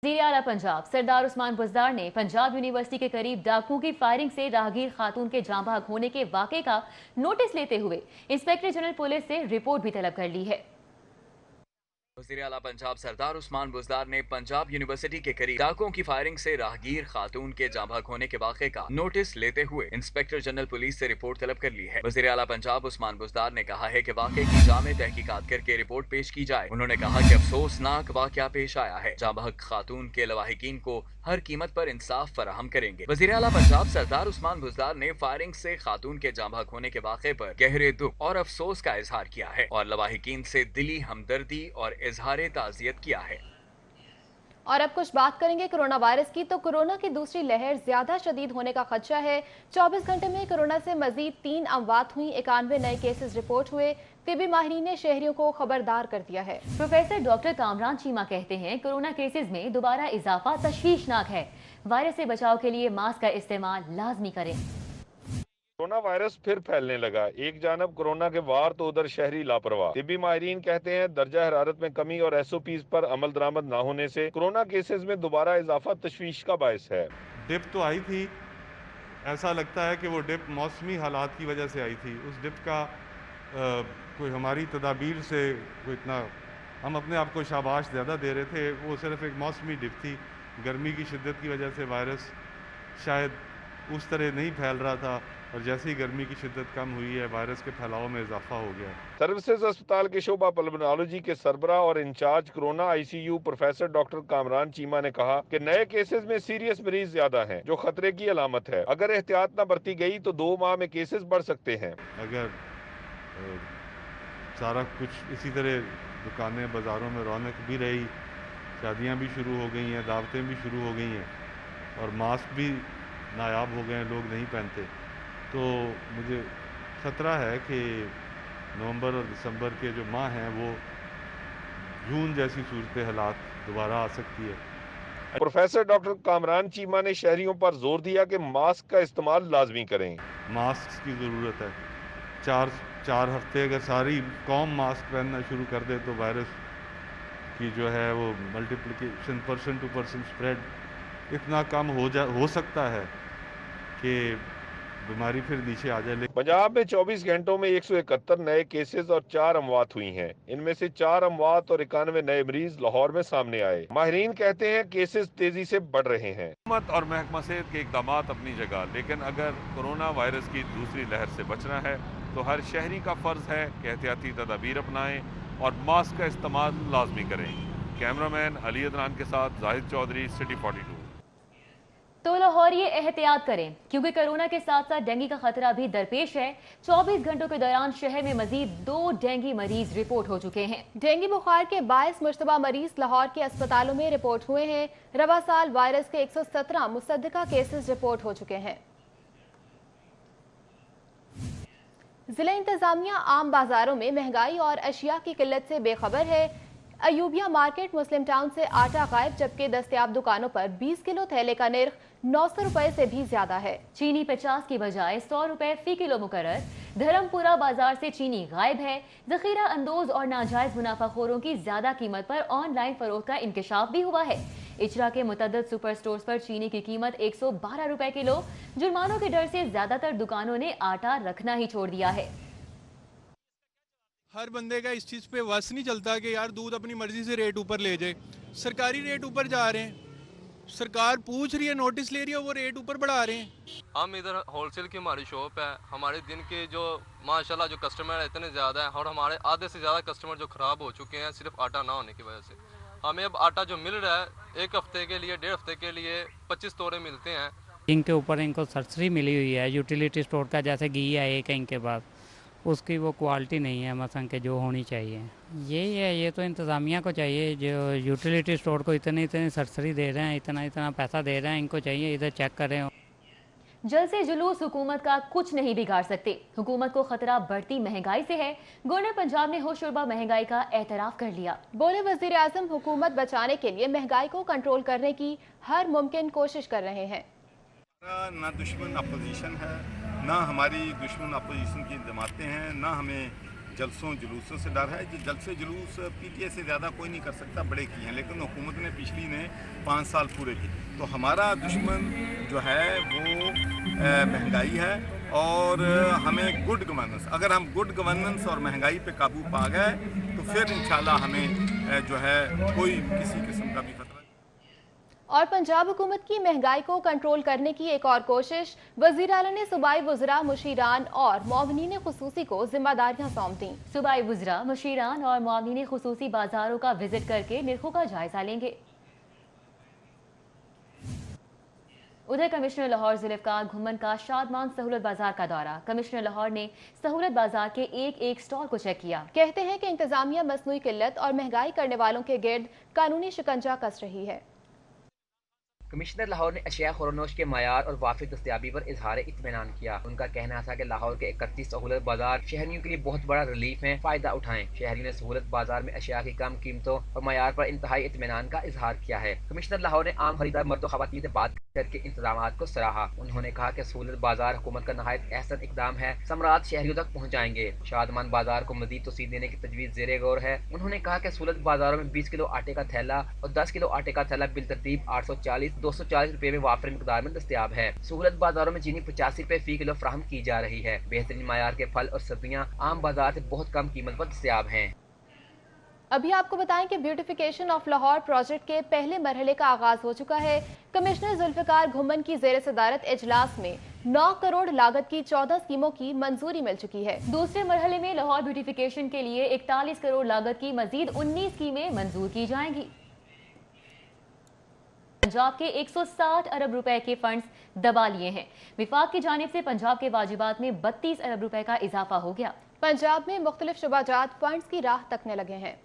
वज़ीर आला पंजाब सरदार उस्मान बुज़दार ने पंजाब यूनिवर्सिटी के करीब डाकुओं की फायरिंग से राहगीर खातून के जाँ बहक होने के वाक़े का नोटिस लेते हुए इंस्पेक्टर जनरल पुलिस से रिपोर्ट भी तलब कर ली है। वज़ीर आला पंजाब सरदार उस्मान बुज़दार ने पंजाब यूनिवर्सिटी के करीब डाकुओं की फायरिंग से राहगीर खातून के जाँ बहक होने के वाक़े का नोटिस लेते हुए इंस्पेक्टर जनरल पुलिस से रिपोर्ट तलब कर ली है। वज़ीर आला पंजाब उस्मान बुज़दार ने कहा है कि वाक़े की जामे तहकीकात करके रिपोर्ट पेश की जाए। उन्होंने कहा कि अफसोसनाक वाक़या पेश आया है। जाँ बहक खातून के लवाहिकीन को हर कीमत पर इंसाफ फराहम करेंगे। वज़ीर आला पंजाब सरदार उस्मान बुज़दार ने फायरिंग से खातून के जाँ बहक होने के वाक़े पर गहरे दुख और अफसोस का इजहार किया है और लवाहिकीन से दिली हमदर्दी और इजहार ताज़ियत किया है। और अब कुछ बात करेंगे कोरोना वायरस की। तो कोरोना की दूसरी लहर ज्यादा शदीद होने का खदशा है। 24 घंटे में कोरोना से मजीद 3 अमवात हुई, 91 नए केसेस रिपोर्ट हुए। तिबी माहिरीन ने शहरियों को खबरदार कर दिया है। प्रोफेसर डॉक्टर कामरान चीमा कहते हैं कोरोना केसेस में दोबारा इजाफा तशवीशनाक है। वायरस से बचाव के लिए मास्क का इस्तेमाल लाजमी करें। कोरोना वायरस फिर फैलने लगा। एक जानब कोरोना के वार तो उधर शहरी लापरवाह। तिब्बी माहिरीन कहते हैं दर्जा हरारत में कमी और SOPs पर अमल दरामद न होने से कोरोना केसेस में दोबारा इजाफा तशवीश का बायस है। डिप तो आई थी, ऐसा लगता है कि वो डिप मौसमी हालात की वजह से आई थी। उस डिप का कोई हमारी तदाबीर से कोई इतना हम अपने आप को शाबाश ज़्यादा दे रहे थे, वो सिर्फ एक मौसमी डिप थी। गर्मी की शिद्दत की वजह से वायरस शायद उस तरह नहीं फैल रहा था और जैसे ही गर्मी की शिद्दत कम हुई है वायरस के फैलाव में इजाफा हो गया। सर्विसेज अस्पताल के शोबा पल्मोनोलॉजी के सरबरा और incharge corona ICU professor doctor Kamran Cheema ने कहा कि नए केसेस में सीरियस मरीज ज्यादा हैं, जो खतरे की अलामत है। अगर एहतियात न बरती गई तो 2 माह में केसेस बढ़ सकते हैं। अगर सारा कुछ इसी तरह दुकानें बाज़ारों में रौनक भी रही, शादियां भी शुरू हो गई हैं, दावतें भी शुरू हो गई हैं और मास्क भी नायाब हो गए हैं, लोग नहीं पहनते, तो मुझे ख़तरा है कि नवंबर और दिसंबर के जो माह हैं वो जून जैसी सूरत हालात दोबारा आ सकती है। प्रोफेसर डॉक्टर कामरान चीमा ने शहरियों पर जोर दिया कि मास्क का इस्तेमाल लाजमी करें। मास्क की ज़रूरत है। चार हफ्ते अगर सारी कौम मास्क पहनना शुरू कर दे तो वायरस की जो है वो multiplication person to person spread इतना कम हो सकता है कि बीमारी फिर नीचे आ जाए। पंजाब में 24 घंटों में 171 नए केसेस और 4 अमवात हुई हैं। इनमें से 4 अमवात और 91 नए मरीज लाहौर में सामने आए। माहिरीन कहते हैं केसेस तेजी से बढ़ रहे हैं। हुकूमत और महकमा सेहत के इकदाम अपनी जगह, लेकिन अगर कोरोना वायरस की दूसरी लहर से बचना है तो हर शहरी का फर्ज है कि एहतियाती तदाबीर अपनाएं और मास्क का इस्तेमाल लाजमी करें। कैमरामैन अली अदनान के साथ जाहिद चौधरी, सिटी 42। तो लाहौर ये एहतियात करें क्योंकि कोरोना के साथ साथ डेंगू का खतरा भी दरपेश है। 24 घंटों के दौरान शहर में मजीद 2 डेंगू मरीज रिपोर्ट हो चुके हैं। डेंगू बुखार के 22 मुश्तबा मरीज लाहौर के अस्पतालों में रिपोर्ट हुए हैं। रवा साल वायरस के 117 मुसद्दका केसेस रिपोर्ट हो चुके हैं। जिला इंतजामिया आम बाजारों में महंगाई और अशिया की किल्लत से बेखबर है। अयूबिया मार्केट मुस्लिम टाउन से आटा गायब, जबकि दस्तयाब दुकानों पर 20 किलो थैले का निर्ख 900 रुपए से भी ज्यादा है। चीनी 50 की बजाय 100 रुपए फी किलो मुकर्रर। धर्मपुरा बाजार से चीनी गायब है। जखीरा अंदोज और नाजायज मुनाफाखोरों की ज्यादा कीमत पर ऑनलाइन फरोख्त का इंकशाफ भी हुआ है। इचरा के मुतअद्दिद सुपर स्टोर्स पर चीनी की कीमत 112 रुपए किलो। जुर्मानों के डर से ज्यादातर दुकानों ने आटा रखना ही छोड़ दिया है। हर बंदे का इस चीज़ पे वस नहीं चलता कि यार दूध अपनी मर्जी से रेट ऊपर ले जाए। सरकारी रेट ऊपर जा रहे हैं, सरकार पूछ रही है, नोटिस ले रही है, वो रेट ऊपर बढ़ा रहे हैं। हम इधर होलसेल की हमारी शॉप है, हमारे दिन के जो माशाल्लाह जो कस्टमर इतने ज़्यादा हैं और हमारे आधे से ज़्यादा कस्टमर जो ख़राब हो चुके हैं सिर्फ आटा ना होने की वजह से। हमें अब आटा जो मिल रहा है 1 हफ्ते के लिए, 1.5 हफ्ते के लिए 25 तोड़े मिलते हैं। इनके ऊपर इनको सब्सिडी मिली हुई है यूटिलिटी स्टोर का, जैसे घी है एक इनके पास, उसकी वो क्वालिटी नहीं है मसलन के जो होनी चाहिए। यही है, ये तो इंतज़ामिया को चाहिए जो यूटिलिटी स्टोर को इतनी सब्सिडी दे रहे हैं, इतना पैसा दे रहे हैं, इनको चाहिए इधर चेक करें। जल से जुलूस हुकूमत का कुछ नहीं बिगाड़ सकते। हुकूमत को खतरा बढ़ती महंगाई से है। गवर्नर पंजाब ने होशरुबा महंगाई का एतराफ कर लिया। बोले वज़ीर आज़म हुकूमत बचाने के लिए महंगाई को कंट्रोल करने की हर मुमकिन कोशिश कर रहे हैं। ना दुश्मन अपोजिशन है, ना हमारी दुश्मन अपोजिशन की जमातें हैं, ना हमें जलसों जुलूसों से डर है। जो जलसे जुलूस पीटीआई से ज़्यादा कोई नहीं कर सकता, बड़े किए हैं, लेकिन हुकूमत ने पिछली ने 5 साल पूरे किए। तो हमारा दुश्मन जो है वो महंगाई है और हमें गुड गवर्नेंस, अगर हम गुड गवर्नेंस और महंगाई पे काबू पा गए तो फिर इंशाल्लाह हमें जो है कोई किसी किस्म का भी खतरा। और पंजाब हुकूमत की महंगाई को कंट्रोल करने की एक और कोशिश, वज़ीर आला ने सूबाई वज़रा, मुशीरान और मुआवनीन खुसूसी को जिम्मेदारियां सौंप दी। सूबाई वज़रा, मुशीरान और मुआवनीन खुसूसी बाजारों का विजिट करके निर्खों का जायजा लेंगे। उधर कमिश्नर लाहौर ज़ुल्फ़िकार घुम्मन का शादमान सहूलत बाजार का दौरा। कमिश्नर लाहौर ने सहूलत बाजार के एक स्टॉल को चेक किया। कहते हैं कि इंतजामिया मसनूई किल्लत और महंगाई करने वालों के गिर्द कानूनी शिकंजा कस रही है। कमिश्नर लाहौर ने अशिया खुरनोश के मयार और वाफी दस्तयाबी पर इजहार इत्मीनान किया। उनका कहना था कि लाहौर के 31 सहूलत बाजार शहरियों के लिए बहुत बड़ा रिलीफ है, फायदा उठाएं। शहरियों ने सहूलत बाजार में अशिया की कम कीमतों और मयार पर इंतहाई इत्मीनान का इजहार किया है। कमिश्नर लाहौर ने आम खरीदार मर्द ख़वातीन से बात करके इंतजामात को सराहा। उन्होंने कहा कि सहूलत बाजार हुकूमत का नहायत एहसन इकदाम है, समरात शहरियों तक पहुँचाएंगे। शादमान बाजार को मजीद तोसी देने की तजवीज़ ज़ेरे गौर है। उन्होंने कहा कि सहूलत बाजारों में 20 किलो आटे का थैला और 10 किलो आटे का थैला बिलतरतीब 840-240 रुपए में वाफर मिकदार में दस्तयाब है। सहूलत बाजारों में चीनी 85 रुपए फी किलो फराहम की जा रही है। बेहतरीन मायार के फल और सब्जियां आम बाजार से बहुत कम कीमत पर दस्तयाब हैं। अभी आपको बताएं कि ब्यूटिफिकेशन ऑफ लाहौर प्रोजेक्ट के पहले मरहले का आगाज हो चुका है। कमिश्नर ज़ुल्फ़िकार घुम्मन की ज़ेर सदारत इजलास में 9 करोड़ लागत की 14 स्कीमों की मंजूरी मिल चुकी है। दूसरे मरहले में लाहौर ब्यूटिफिकेशन के लिए 41 करोड़ लागत की मजीद 19 स्कीमें मंजूर की जाएंगी। पंजाब के 160 अरब रुपए के फंड्स दबा लिए हैं। विफाक की जानिब से पंजाब के वाजिबात में 32 अरब रुपए का इजाफा हो गया। पंजाब में मुख्तलिफ शुबाजात फंड्स की राह तकने लगे हैं।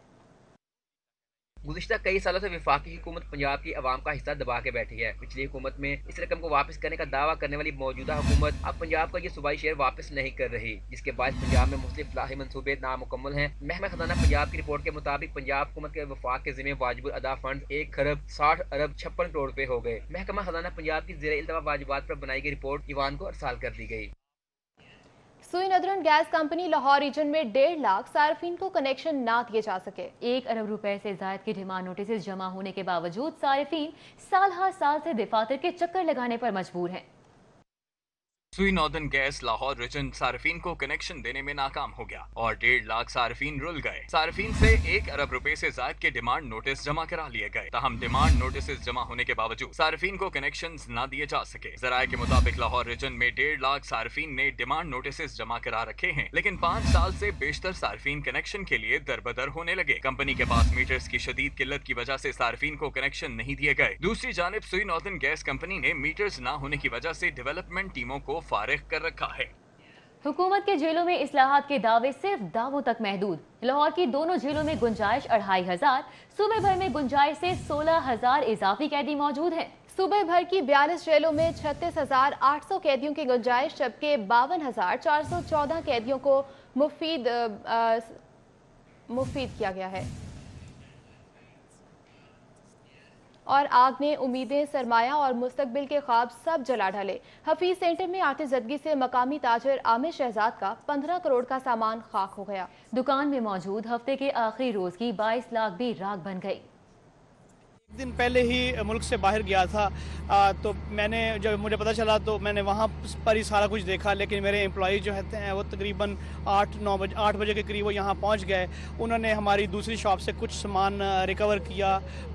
गुज़िश्ता कई सालों से वफाकी हुकूमत पंजाब की आवाम का हिस्सा दबा के बैठी है। पिछली हुकूमत में इस रकम को वापस करने का दावा करने वाली मौजूदा हुकूमत अब पंजाब का ये सूबाई शेयर वापस नहीं कर रही, जिसके बाद पंजाब में मुख्तलिफ फलाही मंसूबे नामुकम्मल हैं। महकमा खजाना पंजाब की रिपोर्ट के मुताबिक पंजाब हुकूमत के वफाक के ज़िम्मे वाजिबुल अदा फंड 1 खरब 60 अरब 56 करोड़ रुपए हो गए। महकमा खजाना पंजाब की ज़ेर इल्तवा वाजिबात पर बनाई गई रिपोर्ट ईवान को अरसाल कर दी गई। Sui northern gas company Lahore region में 1.5 लाख सार्फिन को कनेक्शन ना दिए जा सके। 1 अरब रुपए से जायद की डिमांड नोटिस जमा होने के बावजूद सार्फिन साल हर साल से दफातर के चक्कर लगाने पर मजबूर हैं। सुई नॉर्दर्न गैस लाहौर रीजन सार्फिन को कनेक्शन देने में नाकाम हो गया और 1.5 लाख सार्फिन रुल गए। सार्फिन से 1 अरब रुपए से जायद के डिमांड नोटिस जमा करा लिए गए। ताहम डिमांड नोटिस जमा होने के बावजूद सार्फिन को कनेक्शन न दिए जा सके। जराये के मुताबिक लाहौर रीजन में 1.5 लाख सार्फिन ने डिमांड नोटिस जमा करा रखे हैं, लेकिन 5 साल से बेशतर सार्फिन कनेक्शन के लिए दरबदर होने लगे। कंपनी के पास मीटर्स की शदीद किल्लत की वजह से सार्फिन को कनेक्शन नहीं दिए गए। दूसरी जानिब सुई नॉर्दर्न गैस कंपनी ने मीटर्स न होने की वजह से डेवलपमेंट टीमों को फारिग कर रखा है। हुकूमत के जेलों में इस्लाहात के दावे सिर्फ दावों तक महदूद। लाहौर की दोनों जेलों में गुंजाइश 2500, सूबे भर में गुंजाइश से 16,000 इजाफी कैदी मौजूद हैं। सूबे भर की 42 जेलों में 36,800 कैदियों की गुंजाइश, जबकि 52,414 कैदियों को मुफीद किया गया है। और आग ने उम्मीदें, सरमाया और मुस्तकबिल के ख्वाब सब जला डाले। हफीज सेंटर में आतिशज़दगी से मकामी ताजर आमिर शहजाद का 15 करोड़ का सामान खाक हो गया। दुकान में मौजूद हफ्ते के आखिरी रोज की 22 लाख भी राख बन गई। एक दिन पहले ही मुल्क से बाहर गया था, तो मैंने जब मुझे पता चला तो मैंने वहाँ पर ही सारा कुछ देखा, लेकिन मेरे एम्प्लॉई जो हैं वो तकरीबन 8 बजे के करीब वो यहाँ पहुँच गए। उन्होंने हमारी दूसरी शॉप से कुछ सामान रिकवर किया।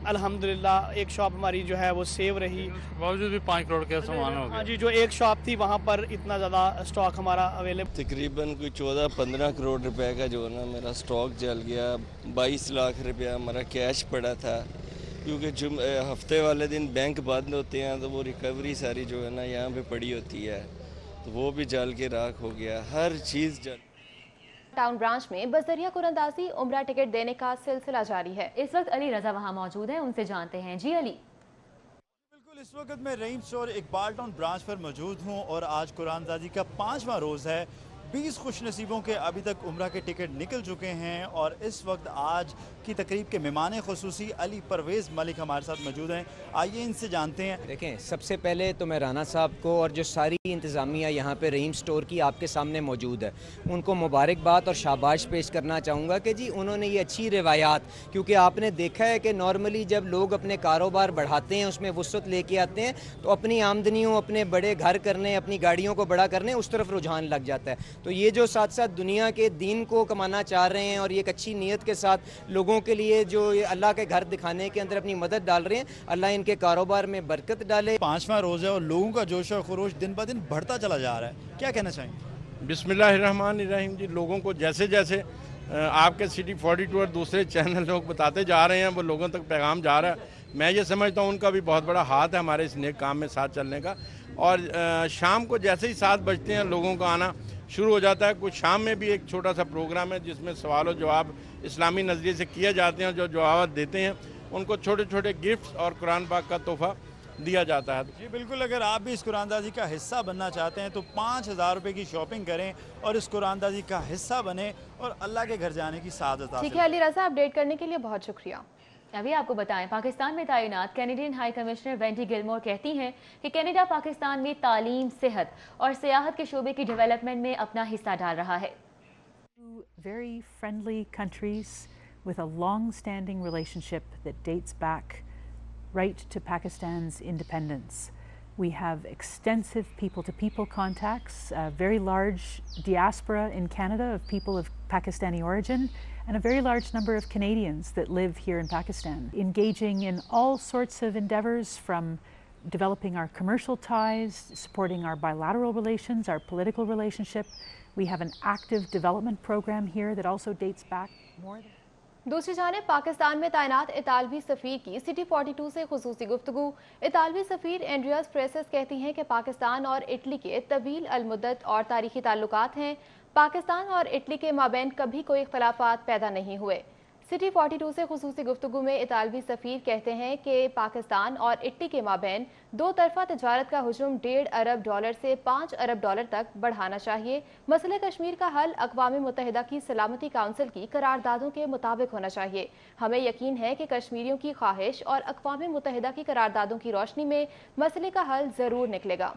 अल्हम्दुलिल्लाह एक शॉप हमारी जो है वो सेव रही, बावजूद भी 5 करोड़ का सामान हो गया। हाँ जी, जो एक शॉप थी वहाँ पर इतना ज़्यादा स्टॉक हमारा अवेलेबल, तकरीबन कोई 14-15 करोड़ रुपए का जो है ना मेरा स्टॉक जल गया। 22 लाख रुपया हमारा कैश पड़ा था, क्योंकि हफ्ते वाले दिन बैंक बंद होते हैं तो वो रिकवरी सारी जो है ना यहाँ पे पड़ी होती है, तो वो भी जल के राख हो गया। हर चीज़ जल। टाउन ब्रांच में बजरिया कुरंदाजी उम्रा टिकट देने का सिलसिला जारी है। इस वक्त अली रजा वहाँ मौजूद है, उनसे जानते हैं। जी अली। बिल्कुल, इस वक्त मैं रहीम स्टोर इकबाल टाउन ब्रांच पर मौजूद हूँ और आज कुरानदाजी का 5वां रोज़ है। 20 खुश नसीबों के अभी तक उम्रा के टिकट निकल चुके हैं और इस वक्त आज की तकरीब के मेहमान खुसूसी अली परवेज़ मलिक हमारे साथ मौजूद हैं। आइए इनसे जानते हैं। देखें, सबसे पहले तो मैं राना साहब को और जो सारी इंतज़ामिया यहाँ पे रहीम स्टोर की आपके सामने मौजूद है, उनको मुबारकबाद और शाबाश पेश करना चाहूँगा कि जी उन्होंने ये अच्छी रिवायात, क्योंकि आपने देखा है कि नॉर्मली जब लोग अपने कारोबार बढ़ाते हैं, उसमें वुसअत लेके आते हैं, तो अपनी आमदनियों, अपने बड़े घर करने, अपनी गाड़ियों को बड़ा करने, उस तरफ रुझान लग जाता है। तो ये जो साथ साथ दुनिया के दीन को कमाना चाह रहे हैं और ये एक अच्छी नीयत के साथ लोगों के लिए जो ये अल्लाह के घर दिखाने के अंदर अपनी मदद डाल रहे हैं, अल्लाह इनके कारोबार में बरकत डाले। 5वां रोज़ है और लोगों का जोश और खरोश दिन ब दिन बढ़ता चला जा रहा है, क्या कहना चाहेंगे? बिस्मिल्लाहिर्रहमानिर्रहीम जी, लोगों को जैसे जैसे आपके सिटी 42 और दूसरे चैनल लोग बताते जा रहे हैं, वो लोगों तक पैगाम जा रहा है। मैं ये समझता हूँ उनका भी बहुत बड़ा हाथ है हमारे इस नेक काम में साथ चलने का। और शाम को जैसे ही 7 बजते हैं लोगों का आना शुरू हो जाता है। कुछ शाम में भी एक छोटा सा प्रोग्राम है जिसमें सवाल और जवाब इस्लामी नज़रिए से किए जाते हैं। जो जवाब देते हैं उनको छोटे छोटे गिफ्ट्स और कुरान पाक का तोहफा दिया जाता है। जी बिल्कुल, अगर आप भी इस कुरानदाजी का हिस्सा बनना चाहते हैं तो 5000 रुपये की शॉपिंग करें और इस कुरानदाजी का हिस्सा बने और अल्लाह के घर जाने की सादत हासिल। ठीक है अली रज़ा, अपडेट करने के लिए बहुत शुक्रिया। अभी आपको बताएं, पाकिस्तान में तैनात Canadian high commissioner Wendy Gilmour कहती हैं कि कनाडा पाकिस्तान में तालीम, सेहत और सियाहत के शोबे की डेवलपमेंट में अपना हिस्सा डाल रहा है। Very friendly countries with a long-standing relationship that dates back right to Pakistan's independence. We have extensive people-to-people contacts, a very large diaspora in Canada of people of Pakistani origin, and a very large number of Canadians that live here in Pakistan, engaging in all sorts of endeavors from developing our commercial ties, supporting our bilateral relations, our political relationship. We have an active development program here that also dates back more than... दूसरी जानिब पाकिस्तान में तैनात इतालवी सफ़ीर की city 42 से खुसूसी गुफ्तगू। इतालवी सफ़ीर Andreas presses कहती हैं कि पाकिस्तान और इटली के तवील अलमुद्दत और तारीखी ताल्लुकात हैं। पाकिस्तान और इटली के माबैन कभी कोई इख्तलाफात पैदा नहीं हुए। सिटी 42 से खुसूसी गुफ्तगू में इतालवी सफ़ीर कहते हैं कि पाकिस्तान और इटली के माबैन दो तरफा तजारत का हुजूम $1.5 अरब से $5 अरब तक बढ़ाना चाहिए। मसले कश्मीर का हल अक़वाम मुत्तहिदा की सलामती काउंसिल की करारदादों के मुताबिक होना चाहिए। हमें यकीन है कि कश्मीरियों की ख्वाहिश और अक़वाम मुत्तहिदा की करारदादों की रोशनी में मसले का हल ज़रूर निकलेगा।